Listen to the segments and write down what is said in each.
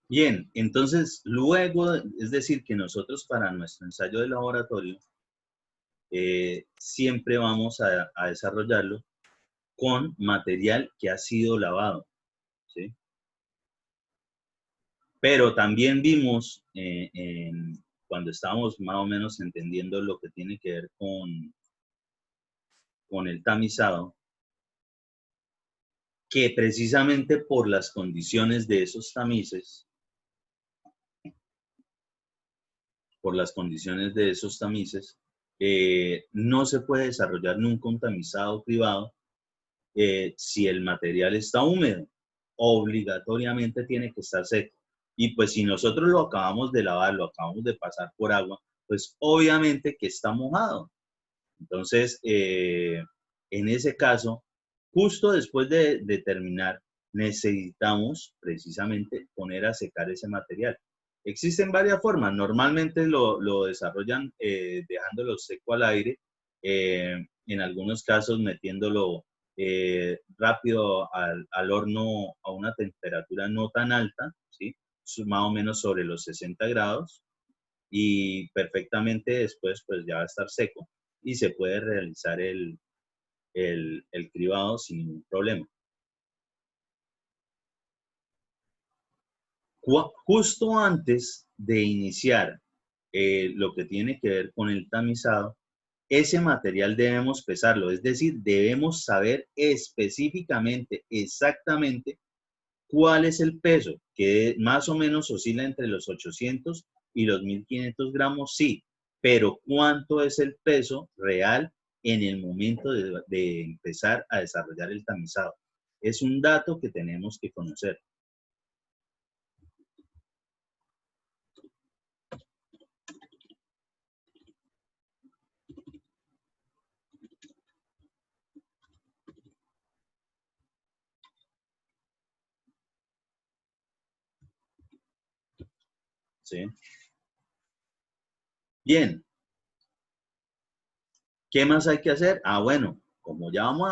Bien, entonces luego, es decir, que nosotros para nuestro ensayo de laboratorio siempre vamos a desarrollarlo con material que ha sido lavado, ¿sí? Pero también vimos cuando estábamos más o menos entendiendo lo que tiene que ver con el tamizado, que precisamente por las condiciones de esos tamices, no se puede desarrollar nunca un tamizado privado si el material está húmedo. Obligatoriamente tiene que estar seco. Y pues si nosotros lo acabamos de lavar, lo acabamos de pasar por agua, pues obviamente que está mojado. Entonces, en ese caso, justo después de terminar, necesitamos precisamente poner a secar ese material. Existen varias formas. Normalmente lo desarrollan dejándolo seco al aire, en algunos casos metiéndolo rápido al horno a una temperatura no tan alta, ¿sí? Más o menos sobre los 60 grados, y perfectamente después pues ya va a estar seco y se puede realizar el cribado sin ningún problema. Justo antes de iniciar lo que tiene que ver con el tamizado, ese material debemos pesarlo, es decir, debemos saber específicamente, exactamente, cuál es el peso, que más o menos oscila entre los 800 y los 1500 gramos, sí, pero ¿cuánto es el peso real en el momento de empezar a desarrollar el tamizado? Es un dato que tenemos que conocer. ¿Sí? Bien, ¿qué más hay que hacer? Ah, bueno, como ya vamos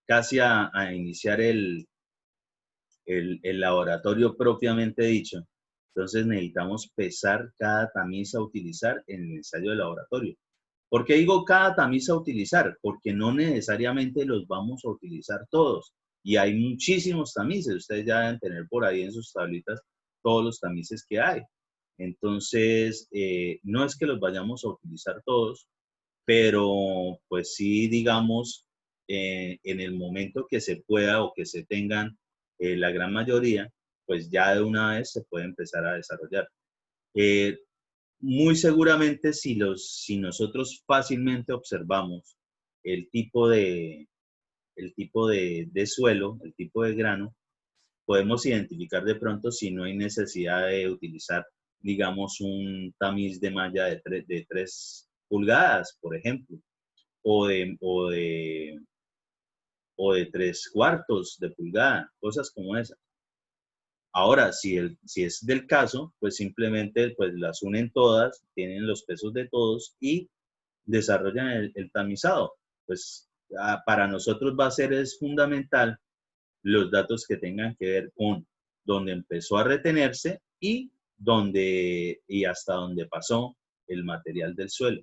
casi a iniciar el laboratorio propiamente dicho, entonces necesitamos pesar cada tamiz a utilizar en el ensayo de laboratorio. ¿Por qué digo cada tamiz a utilizar? Porque no necesariamente los vamos a utilizar todos. Y hay muchísimos tamices. Ustedes ya deben tener por ahí en sus tablitas todos los tamices que hay. Entonces, no es que los vayamos a utilizar todos, pero pues sí, digamos, en el momento que se pueda o que se tengan la gran mayoría, pues ya de una vez se puede empezar a desarrollar. Eh, Muy seguramente si nosotros fácilmente observamos el tipo de suelo, el tipo de grano, podemos identificar de pronto si no hay necesidad de utilizar, digamos, un tamiz de malla de 3 pulgadas, por ejemplo, o de, o de, o de 3/4 de pulgada, cosas como esas. Ahora, si es del caso, pues simplemente pues las unen todas, tienen los pesos de todos y desarrollan el tamizado. Pues para nosotros va a ser es fundamental los datos que tengan que ver con dónde empezó a retenerse y hasta dónde pasó el material del suelo.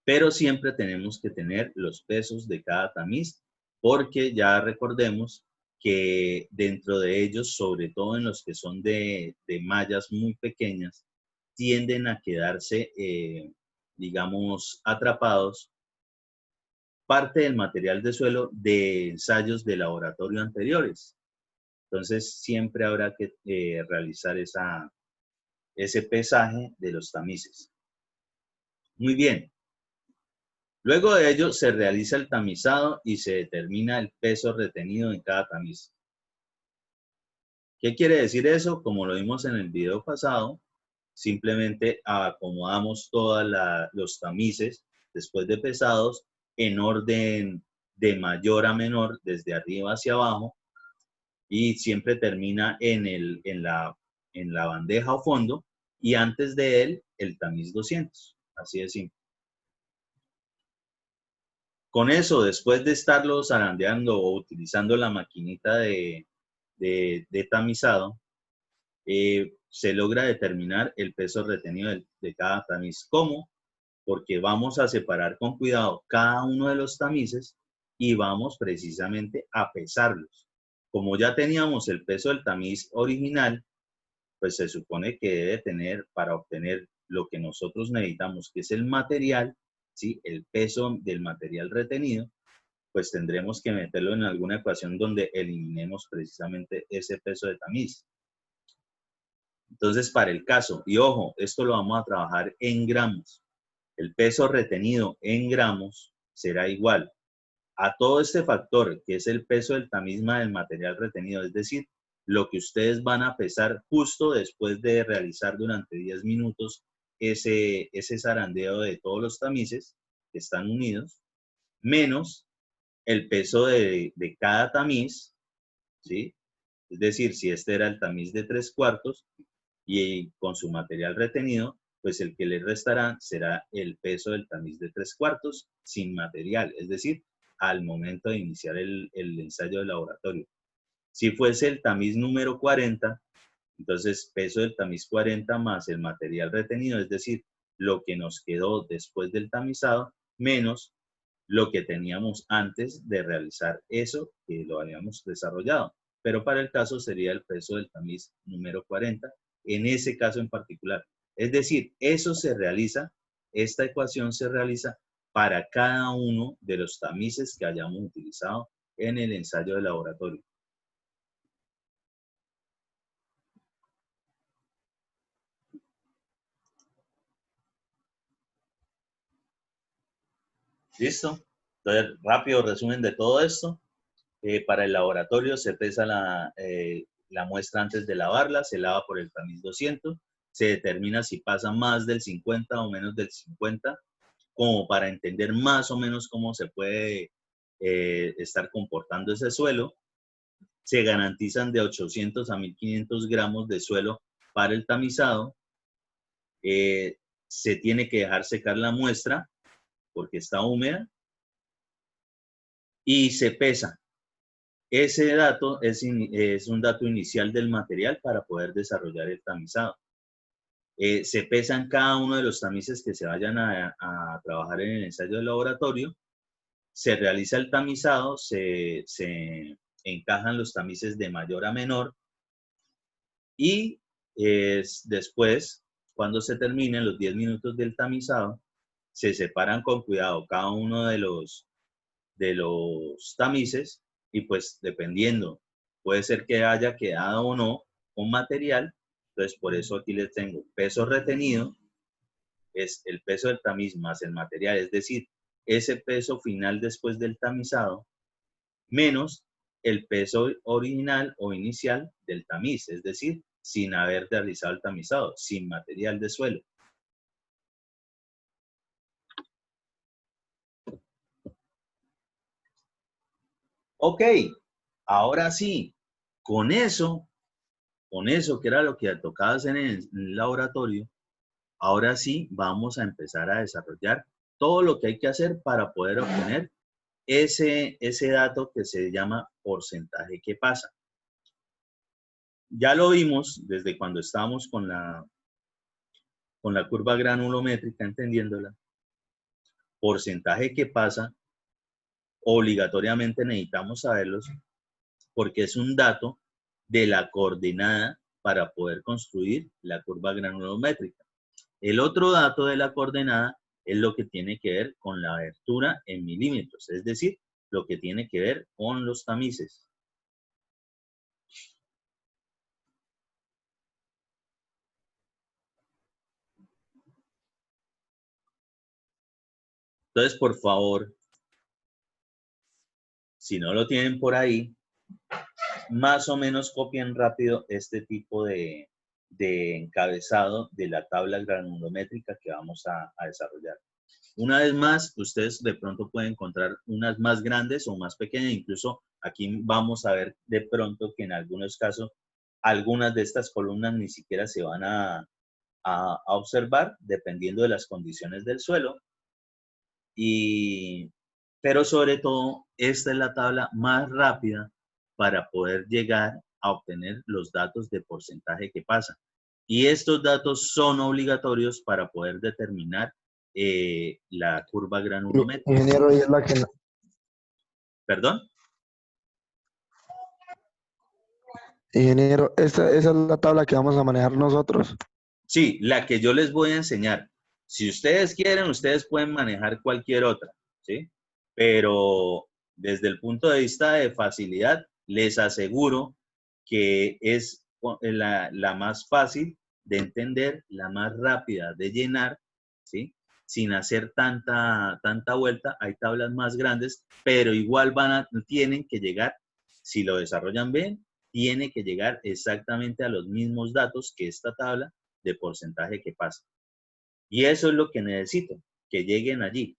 Pero siempre tenemos que tener los pesos de cada tamiz, porque ya recordemos que dentro de ellos, sobre todo en los que son de mallas muy pequeñas, tienden a quedarse, digamos, atrapados parte del material de suelo de ensayos de laboratorio anteriores. Entonces, siempre habrá que realizar ese pesaje de los tamices. Muy bien. Luego de ello, se realiza el tamizado y se determina el peso retenido en cada tamiz. ¿Qué quiere decir eso? Como lo vimos en el video pasado, simplemente acomodamos todos los tamices después de pesados en orden de mayor a menor, desde arriba hacia abajo, y siempre termina en la bandeja o fondo, y antes de él el tamiz 200. Así de simple. Con eso, después de estarlo zarandeando o utilizando la maquinita de de tamizado, se logra determinar el peso retenido de cada tamiz. ¿Cómo? Porque vamos a separar con cuidado cada uno de los tamices y vamos precisamente a pesarlos. Como ya teníamos el peso del tamiz original, pues se supone que debe tener, para obtener lo que nosotros necesitamos, que es el material, ¿sí? El peso del material retenido, pues tendremos que meterlo en alguna ecuación donde eliminemos precisamente ese peso de tamiz. Entonces, para el caso, y ojo, esto lo vamos a trabajar en gramos. El peso retenido en gramos será igual a todo este factor, que es el peso del tamisma del material retenido, es decir, lo que ustedes van a pesar justo después de realizar durante 10 minutos ese zarandeo de todos los tamices que están unidos, menos el peso de cada tamiz, ¿sí? Es decir, si este era el tamiz de 3/4 y con su material retenido, pues el que le restará será el peso del tamiz de 3/4 sin material, es decir, al momento de iniciar el ensayo de laboratorio. Si fuese el tamiz número 40, entonces peso del tamiz 40 más el material retenido, es decir, lo que nos quedó después del tamizado, menos lo que teníamos antes de realizar eso que lo habíamos desarrollado. Pero para el caso sería el peso del tamiz número 40, en ese caso en particular. Es decir, eso se realiza, esta ecuación se realiza para cada uno de los tamices que hayamos utilizado en el ensayo de laboratorio. ¿Listo? Entonces, rápido resumen de todo esto. Para el laboratorio se pesa la muestra antes de lavarla, se lava por el tamiz 200, se determina si pasa más del 50 o menos del 50, como para entender más o menos cómo se puede estar comportando ese suelo. Se garantizan de 800 a 1500 gramos de suelo para el tamizado. Se tiene que dejar secar la muestra porque está húmeda y se pesa. Ese dato es un dato inicial del material para poder desarrollar el tamizado. Se pesan cada uno de los tamices que se vayan a trabajar en el ensayo de laboratorio. Se realiza el tamizado, se encajan los tamices de mayor a menor y después, cuando se terminen los 10 minutos del tamizado, se separan con cuidado cada uno de los tamices y pues dependiendo, puede ser que haya quedado o no un material. Entonces por eso aquí les tengo peso retenido, es el peso del tamiz más el material, es decir, ese peso final después del tamizado, menos el peso original o inicial del tamiz, es decir, sin haber realizado el tamizado, sin material de suelo. Ok, ahora sí, con eso que era lo que tocaba hacer en el laboratorio, ahora sí vamos a empezar a desarrollar todo lo que hay que hacer para poder obtener ese dato que se llama porcentaje que pasa. Ya lo vimos desde cuando estábamos con la curva granulométrica, entendiéndola. Porcentaje que pasa, obligatoriamente necesitamos saberlos porque es un dato de la coordenada para poder construir la curva granulométrica. El otro dato de la coordenada es lo que tiene que ver con la abertura en milímetros, es decir, lo que tiene que ver con los tamices. Entonces, por favor, si no lo tienen por ahí, más o menos copien rápido este tipo de encabezado de la tabla granulométrica que vamos a desarrollar. Una vez más, ustedes de pronto pueden encontrar unas más grandes o más pequeñas, incluso aquí vamos a ver de pronto que en algunos casos algunas de estas columnas ni siquiera se van a observar dependiendo de las condiciones del suelo. Pero sobre todo, esta es la tabla más rápida para poder llegar a obtener los datos de porcentaje que pasa. Y estos datos son obligatorios para poder determinar la curva granulométrica. Ingeniero, y es la que... ¿Perdón? Ingeniero, esa es la tabla que vamos a manejar nosotros. Sí, la que yo les voy a enseñar. Si ustedes quieren, ustedes pueden manejar cualquier otra, ¿sí? Pero desde el punto de vista de facilidad, les aseguro que es la más fácil de entender, la más rápida de llenar, ¿sí? Sin hacer tanta vuelta. Hay tablas más grandes, pero igual tienen que llegar, si lo desarrollan bien, tiene que llegar exactamente a los mismos datos que esta tabla de porcentaje que pasa. Y eso es lo que necesito, que lleguen allí.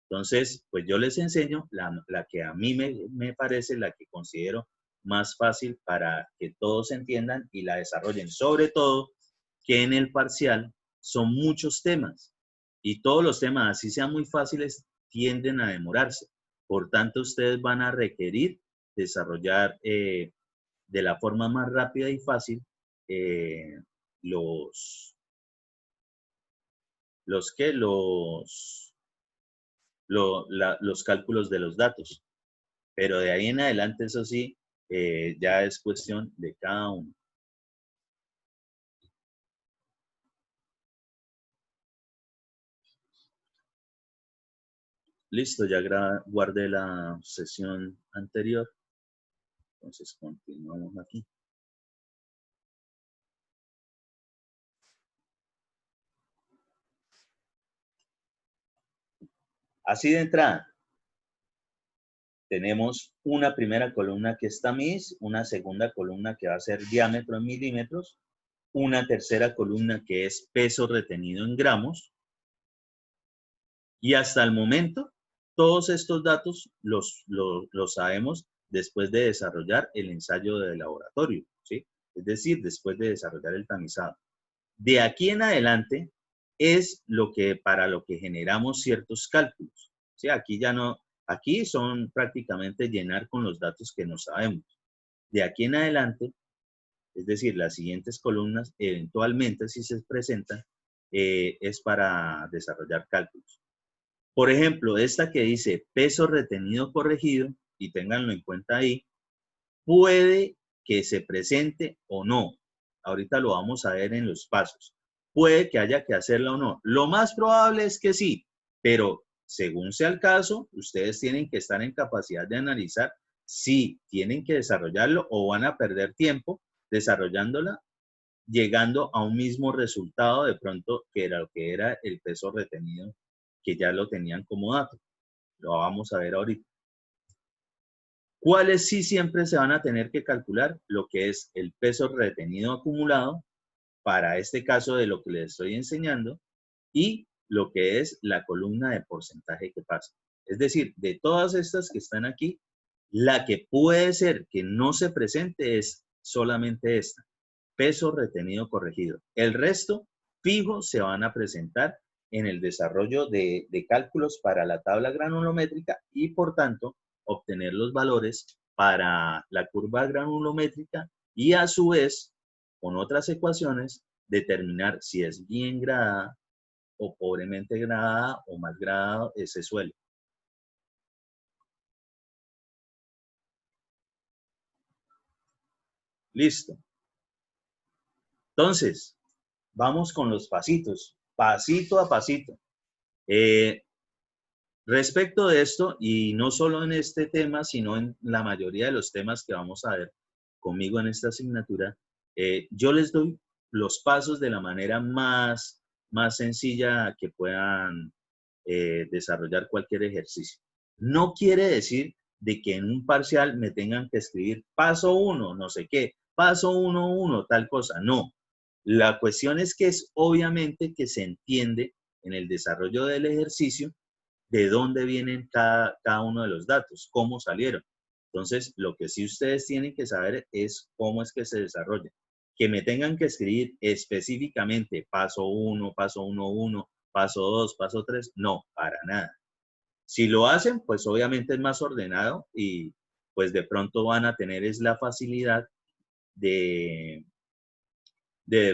Entonces, pues yo les enseño la que a mí me parece, la que considero más fácil para que todos entiendan y la desarrollen. Sobre todo que en el parcial son muchos temas y todos los temas, así sean muy fáciles, tienden a demorarse. Por tanto, ustedes van a requerir desarrollar de la forma más rápida y fácil los cálculos de los datos. Pero de ahí en adelante, eso sí, ya es cuestión de cada uno. Listo, ya guardé la sesión anterior. Entonces continuamos aquí. Así de entrada, tenemos una primera columna que es tamiz, una segunda columna que va a ser diámetro en milímetros, una tercera columna que es peso retenido en gramos. Y hasta el momento, todos estos datos los sabemos después de desarrollar el ensayo de laboratorio, ¿sí? Es decir, después de desarrollar el tamizado. De aquí en adelante es para lo que generamos ciertos cálculos, ¿sí? Aquí ya no, aquí son prácticamente llenar con los datos que no sabemos. De aquí en adelante, es decir, las siguientes columnas, eventualmente, si se presentan, es para desarrollar cálculos. Por ejemplo, esta que dice peso retenido corregido, y ténganlo en cuenta ahí, puede que se presente o no. Ahorita lo vamos a ver en los pasos. Puede que haya que hacerla o no. Lo más probable es que sí, pero según sea el caso, ustedes tienen que estar en capacidad de analizar si tienen que desarrollarlo o van a perder tiempo desarrollándola, llegando a un mismo resultado de pronto que era lo que era el peso retenido, que ya lo tenían como dato. Lo vamos a ver ahorita. ¿Cuáles sí siempre se van a tener que calcular? Lo que es el peso retenido acumulado, para este caso de lo que les estoy enseñando, y lo que es la columna de porcentaje que pasa. Es decir, de todas estas que están aquí, la que puede ser que no se presente es solamente esta, peso retenido corregido. El resto, fijo, se van a presentar en el desarrollo de cálculos para la tabla granulométrica y, por tanto, obtener los valores para la curva granulométrica y, a su vez, con otras ecuaciones, determinar si es bien gradada o pobremente gradada o mal gradado ese suelo. Listo. Entonces, vamos con los pasitos, pasito a pasito. Respecto de esto, y no solo en este tema, sino en la mayoría de los temas que vamos a ver conmigo en esta asignatura, yo les doy los pasos de la manera más sencilla que puedan desarrollar cualquier ejercicio. No quiere decir de que en un parcial me tengan que escribir paso 1, no sé qué, paso 1, tal cosa. No. La cuestión es que es obviamente que se entiende en el desarrollo del ejercicio de dónde vienen cada uno de los datos, cómo salieron. Entonces, lo que sí ustedes tienen que saber es cómo es que se desarrolla. Que me tengan que escribir específicamente paso 1, paso 1, paso 2, paso 3, no, para nada. Si lo hacen, pues obviamente es más ordenado y pues de pronto van a tener es la facilidad de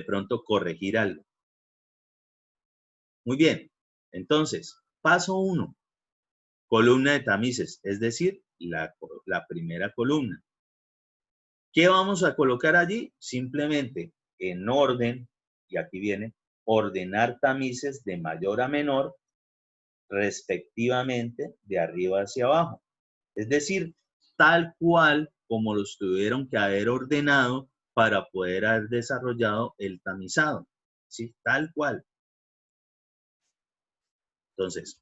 pronto corregir algo. Muy bien. Entonces, paso 1, columna de tamices, es decir, la primera columna. ¿Qué vamos a colocar allí? Simplemente en orden, y aquí viene, ordenar tamices de mayor a menor, respectivamente, de arriba hacia abajo. Es decir, tal cual como los tuvieron que haber ordenado para poder haber desarrollado el tamizado. ¿Sí? Tal cual. Entonces,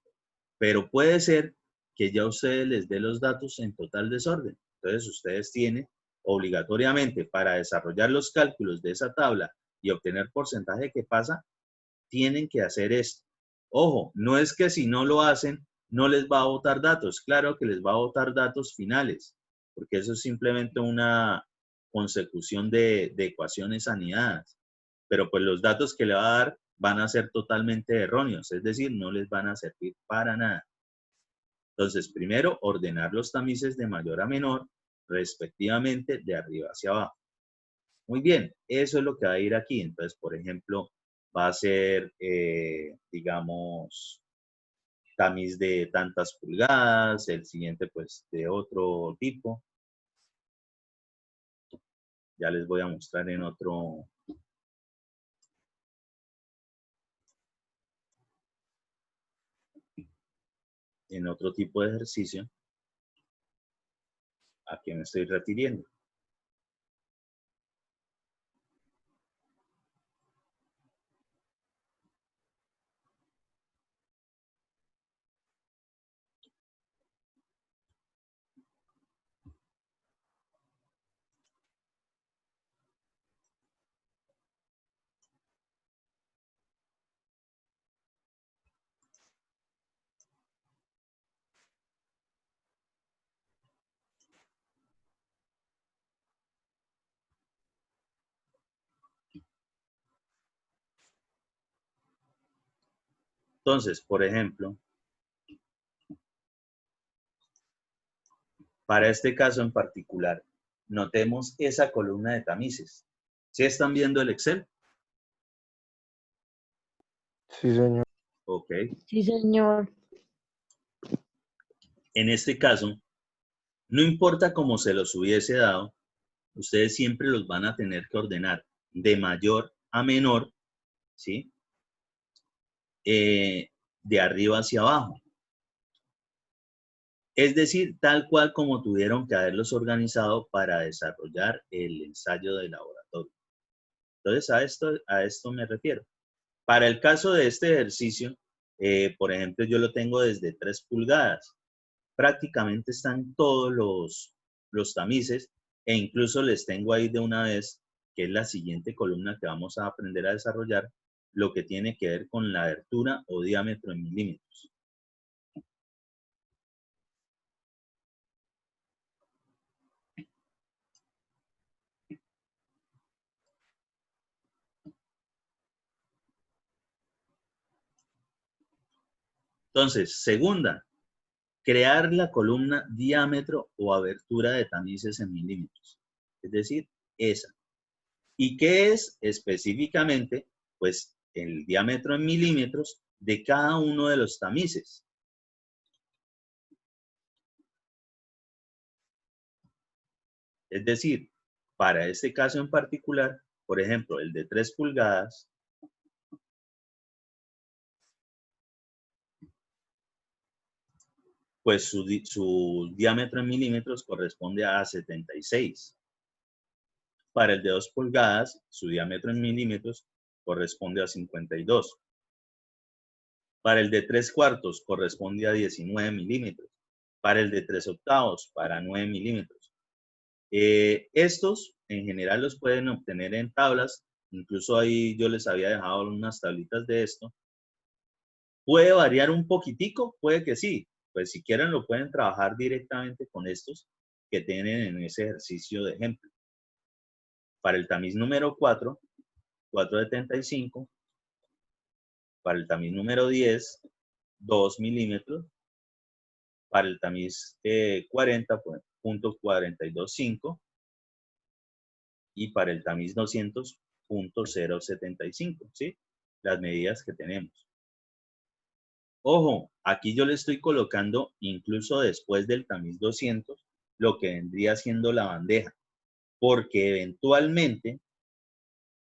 pero puede ser que ya ustedes les dé los datos en total desorden. Entonces, ustedes tienen obligatoriamente para desarrollar los cálculos de esa tabla y obtener porcentaje que pasa, tienen que hacer esto. Ojo, no es que si no lo hacen, no les va a botar datos. Claro que les va a botar datos finales, porque eso es simplemente una consecución de ecuaciones anidadas. Pero pues los datos que le va a dar van a ser totalmente erróneos, es decir, no les van a servir para nada. Entonces, primero, ordenar los tamices de mayor a menor, respectivamente, de arriba hacia abajo. Muy bien, eso es lo que va a ir aquí. Entonces, por ejemplo, va a ser, digamos, tamiz de tantas pulgadas, el siguiente, pues, de otro tipo. Ya les voy a mostrar en otro tipo de ejercicio a qué me estoy refiriendo. Entonces, por ejemplo, para este caso en particular, notemos esa columna de tamices. ¿Sí están viendo el Excel? Sí, señor. Ok. Sí, señor. En este caso, no importa cómo se los hubiese dado, ustedes siempre los van a tener que ordenar de mayor a menor, ¿sí? De arriba hacia abajo. Es decir, tal cual como tuvieron que haberlos organizado para desarrollar el ensayo de laboratorio. Entonces, a esto me refiero. Para el caso de este ejercicio, por ejemplo, yo lo tengo desde 3 pulgadas. Prácticamente están todos los tamices e incluso les tengo ahí de una vez, que es la siguiente columna que vamos a aprender a desarrollar, lo que tiene que ver con la abertura o diámetro en milímetros. Entonces, segunda, crear la columna diámetro o abertura de tamices en milímetros. Es decir, esa. ¿Y qué es específicamente? Pues el diámetro en milímetros de cada uno de los tamices. Es decir, para este caso en particular, por ejemplo, el de 3 pulgadas, pues su diámetro en milímetros corresponde a 76. Para el de 2 pulgadas, su diámetro en milímetros corresponde a 52. Para el de 3 cuartos corresponde a 19 milímetros. Para el de 3 octavos, para 9 milímetros. Estos, en general, los pueden obtener en tablas. Incluso ahí yo les había dejado unas tablitas de esto. ¿Puede variar un poquitico? Puede que sí. Pues si quieren lo pueden trabajar directamente con estos que tienen en ese ejercicio de ejemplo. Para el tamiz número 4, 4,75. Para el tamiz número 10, 2 milímetros. Para el tamiz 40, .425. Y para el tamiz 200, 0.075, ¿sí? Las medidas que tenemos. Ojo, aquí yo le estoy colocando incluso después del tamiz 200, lo que vendría siendo la bandeja, porque eventualmente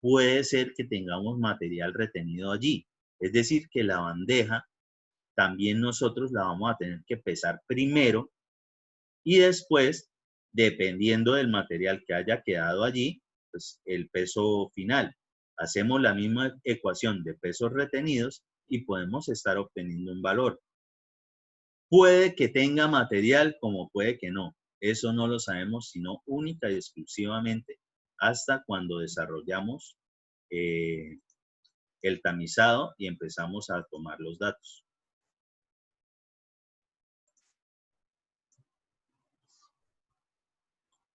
puede ser que tengamos material retenido allí. Es decir, que la bandeja también nosotros la vamos a tener que pesar primero y después, dependiendo del material que haya quedado allí, pues el peso final. Hacemos la misma ecuación de pesos retenidos y podemos estar obteniendo un valor. Puede que tenga material como puede que no. Eso no lo sabemos sino única y exclusivamente hasta cuando desarrollamos el tamizado y empezamos a tomar los datos.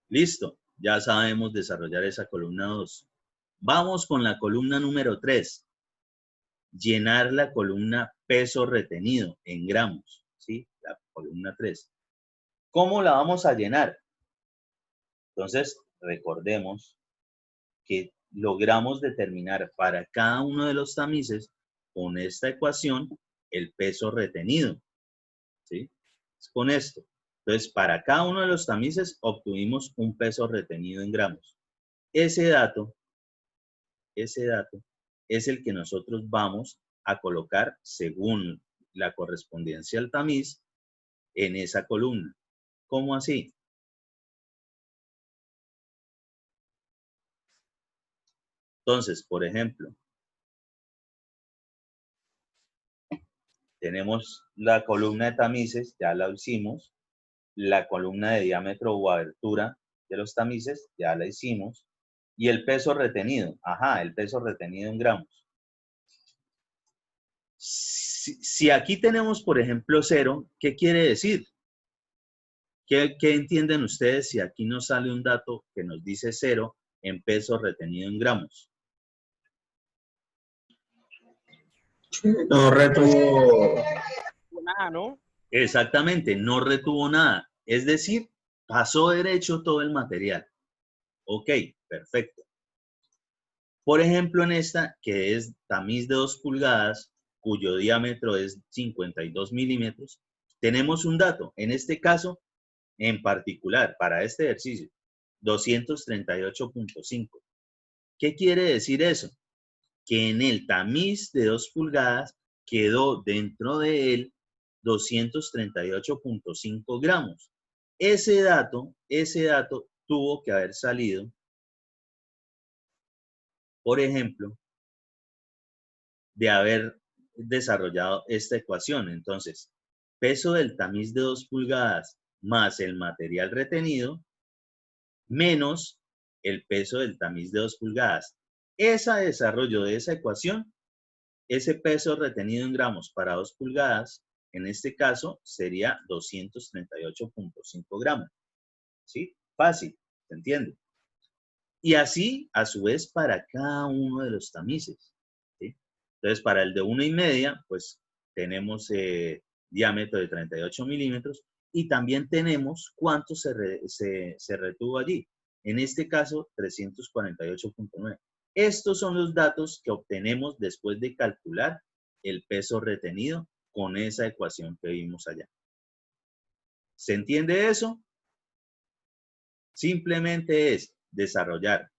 Listo, ya sabemos desarrollar esa columna 2. Vamos con la columna número 3. Llenar la columna peso retenido en gramos, ¿sí? La columna 3. ¿Cómo la vamos a llenar? Entonces, recordemos que logramos determinar para cada uno de los tamices con esta ecuación el peso retenido, ¿sí? Con esto. Entonces, para cada uno de los tamices obtuvimos un peso retenido en gramos. Ese dato es el que nosotros vamos a colocar según la correspondencia al tamiz en esa columna. ¿Cómo así? Entonces, por ejemplo, tenemos la columna de tamices, ya la hicimos. La columna de diámetro o abertura de los tamices, ya la hicimos. Y el peso retenido, el peso retenido en gramos. Si aquí tenemos, por ejemplo, 0, ¿qué quiere decir? ¿Qué entienden ustedes si aquí nos sale un dato que nos dice 0 en peso retenido en gramos? No retuvo nada, ¿no? Exactamente, no retuvo nada. Es decir, pasó derecho todo el material. Ok, perfecto. Por ejemplo, en esta, que es tamiz de 2 pulgadas, cuyo diámetro es 52 milímetros, tenemos un dato. En este caso, en particular, para este ejercicio, 238.5. ¿Qué quiere decir eso? Que en el tamiz de 2 pulgadas quedó dentro de él 238.5 gramos. Ese dato tuvo que haber salido, por ejemplo, de haber desarrollado esta ecuación. Entonces, peso del tamiz de 2 pulgadas más el material retenido menos el peso del tamiz de 2 pulgadas. Ese desarrollo de esa ecuación, ese peso retenido en gramos para 2 pulgadas, en este caso sería 238.5 gramos. ¿Sí? Fácil, ¿se entiende? Y así, a su vez, para cada uno de los tamices. ¿Sí? Entonces, para el de 1,5, pues tenemos diámetro de 38 milímetros y también tenemos cuánto se retuvo allí. En este caso, 348.9. Estos son los datos que obtenemos después de calcular el peso retenido con esa ecuación que vimos allá. ¿Se entiende eso? Simplemente es desarrollar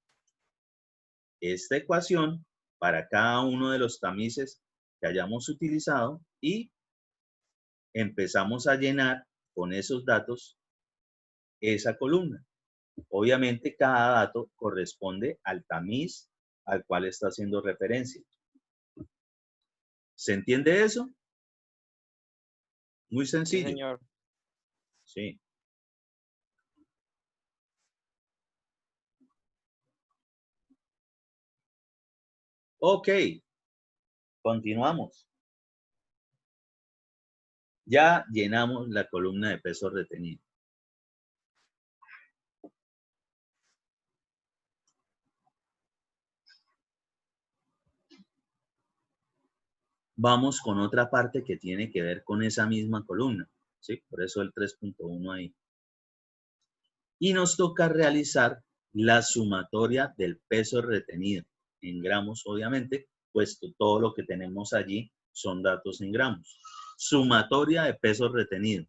esta ecuación para cada uno de los tamices que hayamos utilizado y empezamos a llenar con esos datos esa columna. Obviamente cada dato corresponde al tamiz al cual está haciendo referencia. ¿Se entiende eso? Muy sencillo. Sí, señor. Sí. Ok. Continuamos. Ya llenamos la columna de peso retenido. Vamos con otra parte que tiene que ver con esa misma columna, ¿sí? Por eso el 3.1 ahí. Y nos toca realizar la sumatoria del peso retenido en gramos, obviamente, puesto todo lo que tenemos allí son datos en gramos. Sumatoria de peso retenido.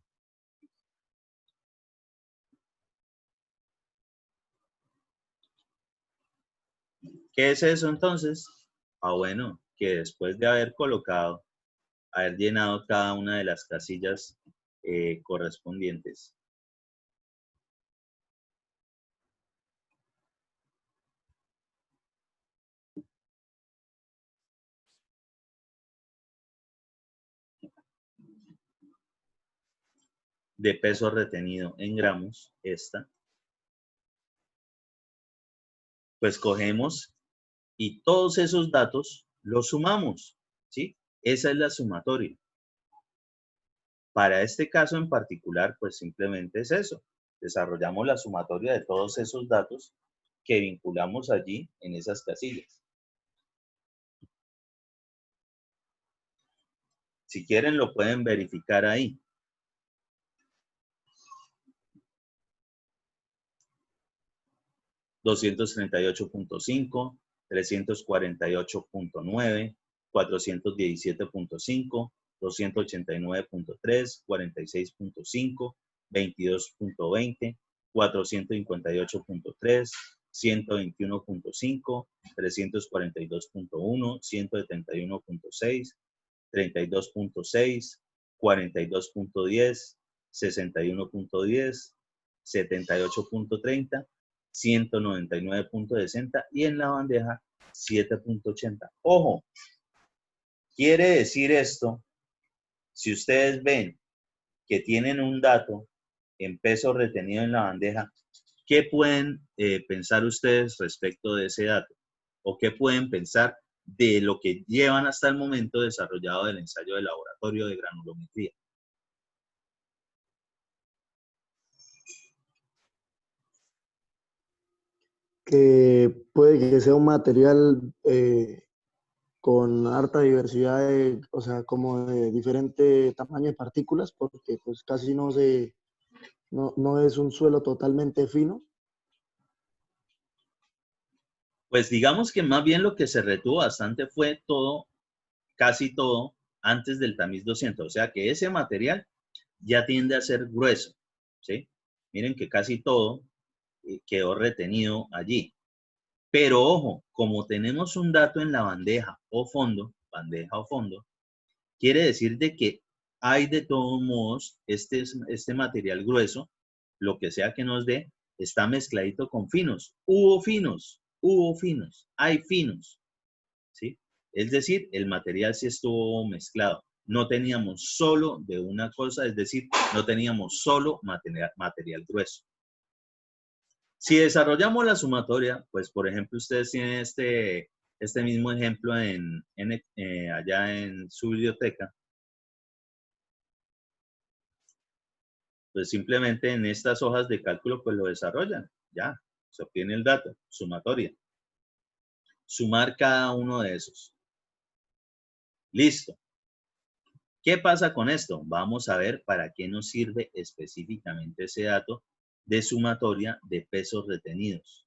¿Qué es eso entonces? Bueno, que después de haber llenado cada una de las casillas correspondientes, de peso retenido en gramos, pues cogemos y todos esos datos los sumamos, ¿sí? Esa es la sumatoria. Para este caso en particular, pues simplemente es eso. Desarrollamos la sumatoria de todos esos datos que vinculamos allí en esas casillas. Si quieren, lo pueden verificar ahí. $238.5, 348.9, 417.5, 289.3, 46.5, 22.20, 458.3, 121.5, 342.1, 171.6, 32.6, 42.10, 61.10, 78.30, 199.60 y en la bandeja 7.80. Ojo, quiere decir esto, si ustedes ven que tienen un dato en peso retenido en la bandeja, ¿qué pueden pensar ustedes respecto de ese dato? ¿O qué pueden pensar de lo que llevan hasta el momento desarrollado del ensayo de laboratorio de granulometría? Que puede que sea un material con harta diversidad, o sea, como de diferente tamaño de partículas, porque pues casi no es un suelo totalmente fino. Pues digamos que más bien lo que se retuvo bastante fue todo, casi todo, antes del tamiz 200. O sea que ese material ya tiende a ser grueso, ¿sí? Miren que casi todo quedó retenido allí. Pero ojo, como tenemos un dato en la bandeja o fondo, quiere decir de que hay de todos modos este material grueso, lo que sea que nos dé, está mezcladito con finos. Hubo finos, hay finos, ¿sí? Es decir, el material sí estuvo mezclado. No teníamos solo de una cosa, es decir, no teníamos solo material grueso. Si desarrollamos la sumatoria, pues por ejemplo, ustedes tienen este mismo ejemplo allá en su biblioteca, pues simplemente en estas hojas de cálculo pues lo desarrollan, ya, se obtiene el dato, sumatoria. Sumar cada uno de esos. Listo. ¿Qué pasa con esto? Vamos a ver para qué nos sirve específicamente ese dato de sumatoria de pesos retenidos.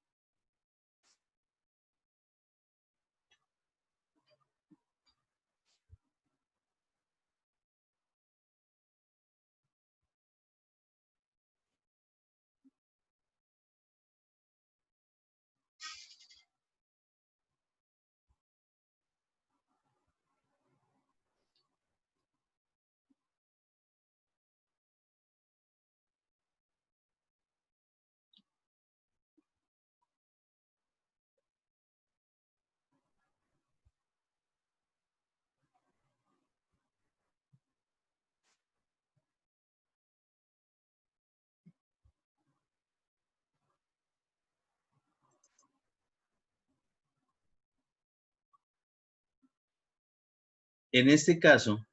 En este caso,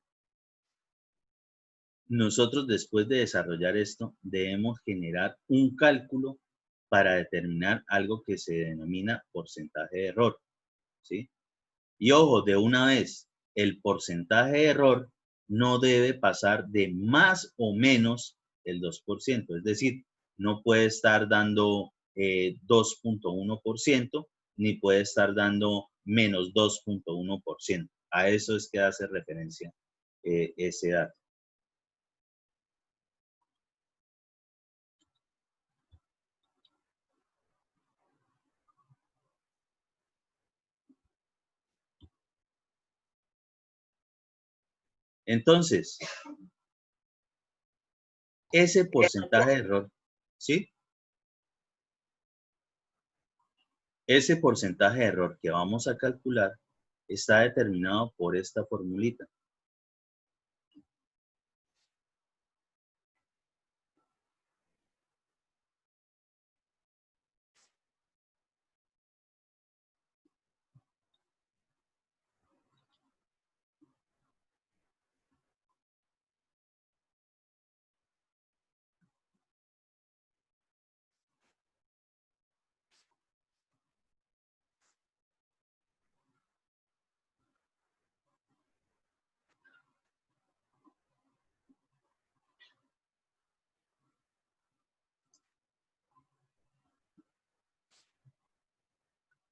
nosotros después de desarrollar esto, debemos generar un cálculo para determinar algo que se denomina porcentaje de error, ¿sí? Y ojo, de una vez, el porcentaje de error no debe pasar de más o menos el 2%, es decir, no puede estar dando 2.1%, ni puede estar dando menos 2.1%. A eso es que hace referencia ese dato. Entonces, ese porcentaje de error, ¿sí? Ese porcentaje de error que vamos a calcular está determinado por esta formulita.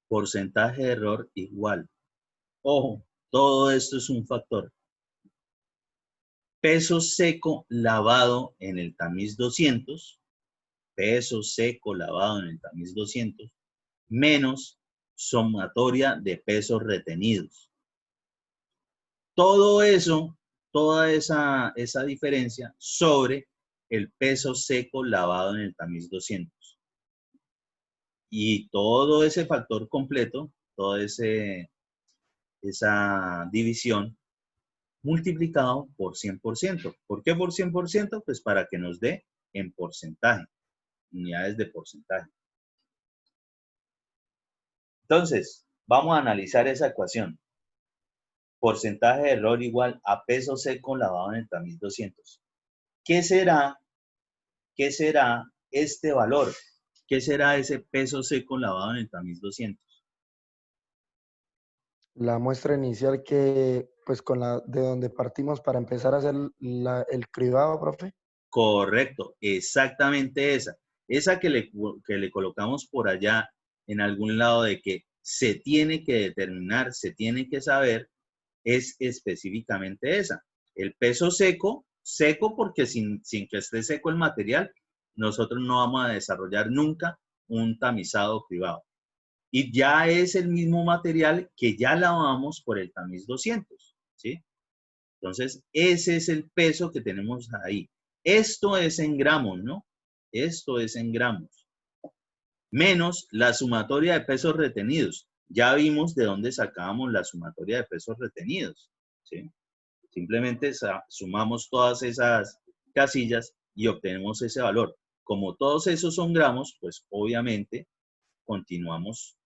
Porcentaje de error igual. Ojo, todo esto es un factor. Peso seco lavado en el tamiz 200, peso seco lavado en el tamiz 200, menos sumatoria de pesos retenidos. Todo eso, toda esa diferencia sobre el peso seco lavado en el tamiz 200. Y todo ese factor completo, toda esa división, multiplicado por 100%. ¿Por qué por 100%? Pues para que nos dé en porcentaje, unidades de porcentaje. Entonces, vamos a analizar esa ecuación. Porcentaje de error igual a peso seco lavado en el tamiz 200. ¿Qué será este valor? ¿Qué será ese peso seco lavado en el tamiz 200? La muestra inicial que, pues con la de donde partimos para empezar a hacer el cribado, profe. Correcto, exactamente esa. Esa que le colocamos por allá en algún lado de que se tiene que determinar, se tiene que saber, es específicamente esa. El peso seco, seco porque sin que esté seco el material, nosotros no vamos a desarrollar nunca un tamizado cribado. Y ya es el mismo material que ya lavamos por el tamiz 200, ¿sí? Entonces, ese es el peso que tenemos ahí. Esto es en gramos, ¿no? Esto es en gramos. Menos la sumatoria de pesos retenidos. Ya vimos de dónde sacábamos la sumatoria de pesos retenidos, ¿sí? Simplemente sumamos todas esas casillas y obtenemos ese valor. Como todos esos son gramos, pues obviamente continuamos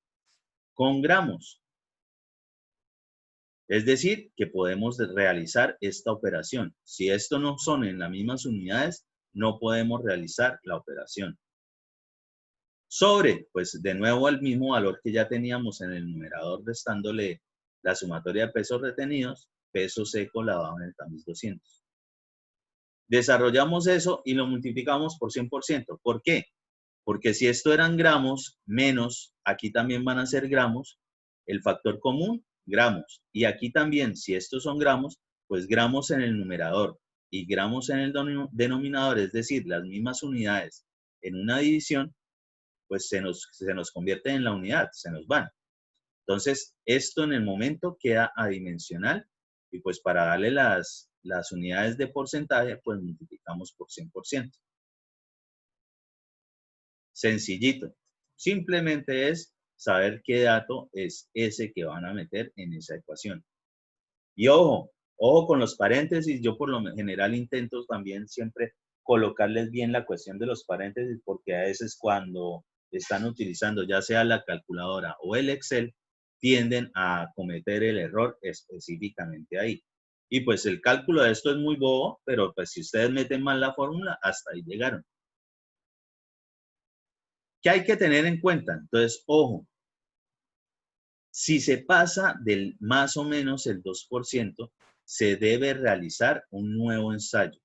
con gramos. Es decir, que podemos realizar esta operación. Si esto no son en las mismas unidades, no podemos realizar la operación. Sobre, pues de nuevo el mismo valor que ya teníamos en el numerador, restándole la sumatoria de pesos retenidos, peso seco lavado en el tamiz 200. Desarrollamos eso y lo multiplicamos por 100%. ¿Por qué? Porque si esto eran gramos menos, aquí también van a ser gramos, el factor común, gramos. Y aquí también, si estos son gramos, pues gramos en el numerador y gramos en el denominador, es decir, las mismas unidades en una división, pues se nos convierte en la unidad, se nos van. Entonces, esto en el momento queda adimensional y pues para darle las unidades de porcentaje, pues multiplicamos por 100%. Sencillito. Simplemente es saber qué dato es ese que van a meter en esa ecuación. Y ojo con los paréntesis. Yo por lo general intento también siempre colocarles bien la cuestión de los paréntesis porque a veces cuando están utilizando ya sea la calculadora o el Excel, tienden a cometer el error específicamente ahí. Y pues el cálculo de esto es muy bobo, pero pues si ustedes meten mal la fórmula, hasta ahí llegaron. ¿Qué hay que tener en cuenta? Entonces, ojo, si se pasa del más o menos el 2%, se debe realizar un nuevo ensayo.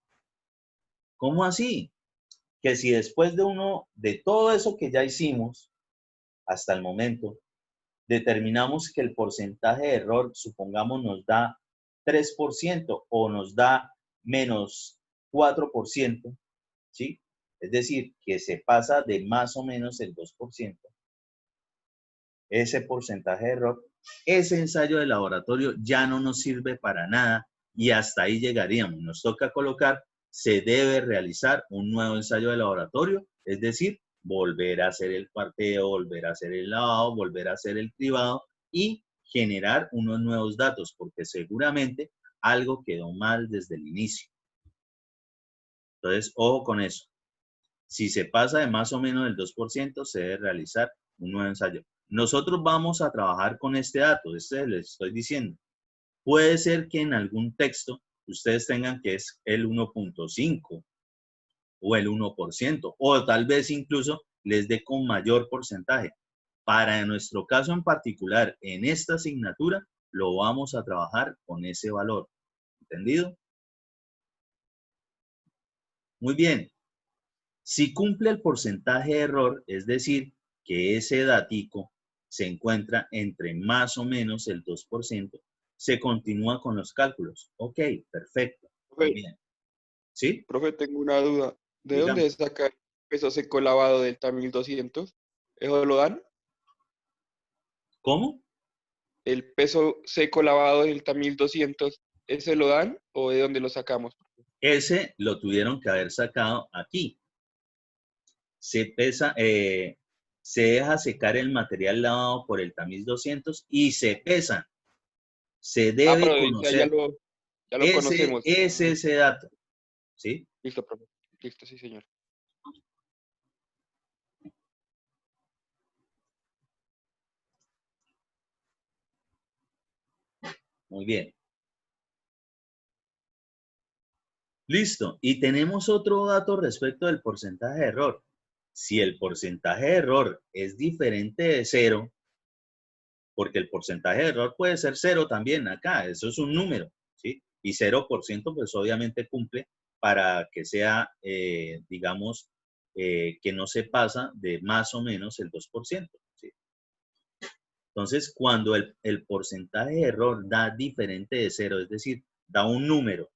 ¿Cómo así? que si después de todo eso que ya hicimos hasta el momento, determinamos que el porcentaje de error, supongamos, nos da 3% o nos da menos 4%, ¿sí? Es decir, que se pasa de más o menos el 2%, ese porcentaje de error, ese ensayo de laboratorio ya no nos sirve para nada y hasta ahí llegaríamos. Nos toca colocar, se debe realizar un nuevo ensayo de laboratorio, es decir, volver a hacer el parteo, volver a hacer el lavado, volver a hacer el cribado y generar unos nuevos datos, porque seguramente algo quedó mal desde el inicio. Entonces, ojo con eso. Si se pasa de más o menos el 2%, se debe realizar un nuevo ensayo. Nosotros vamos a trabajar con este dato, este les estoy diciendo. Puede ser que en algún texto ustedes tengan que es el 1.5 o el 1%, o tal vez incluso les dé con mayor porcentaje. Para nuestro caso en particular, en esta asignatura, lo vamos a trabajar con ese valor. ¿Entendido? Muy bien. Si cumple el porcentaje de error, es decir, que ese datico se encuentra entre más o menos el 2%, se continúa con los cálculos. Ok, perfecto. Muy bien. ¿Sí? Profe, tengo una duda. ¿De Dígame. dónde saca el peso seco lavado del TAM 1200? ¿Eso lo dan? ¿Cómo? ¿El peso seco lavado del TAM 1200, ese lo dan o de dónde lo sacamos? Ese lo tuvieron que haber sacado aquí. Se pesa, se deja secar el material lavado por el tamiz 200 y se pesa. Se Ah, debe pero ya conocer. ya lo Ese conocemos. es ese dato. ¿Sí? Listo, profe. Listo, sí, señor. Muy bien. Listo. Y tenemos otro dato respecto del porcentaje de error. Si el porcentaje de error es diferente de 0, porque el porcentaje de error puede ser 0 también acá, eso es un número, ¿sí? Y 0% pues obviamente cumple para que sea, digamos, que no se pasa de más o menos el 2%, ¿sí? Entonces, cuando el porcentaje de error da diferente de 0, es decir, da un número,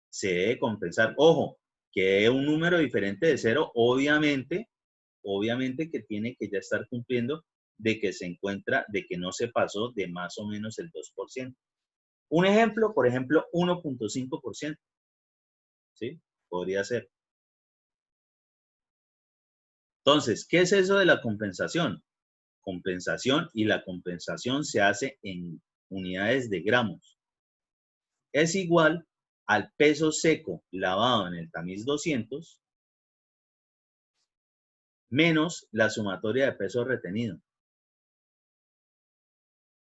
se debe compensar. Ojo, que es un número diferente de 0, obviamente que tiene que ya estar cumpliendo de que se encuentra, de que no se pasó de más o menos el 2%. Un ejemplo, por ejemplo, 1.5%. ¿Sí? Podría ser. Entonces, ¿qué es eso de la compensación? Compensación, y la compensación se hace en unidades de gramos. Es igual al peso seco lavado en el tamiz 200 menos la sumatoria de peso retenido.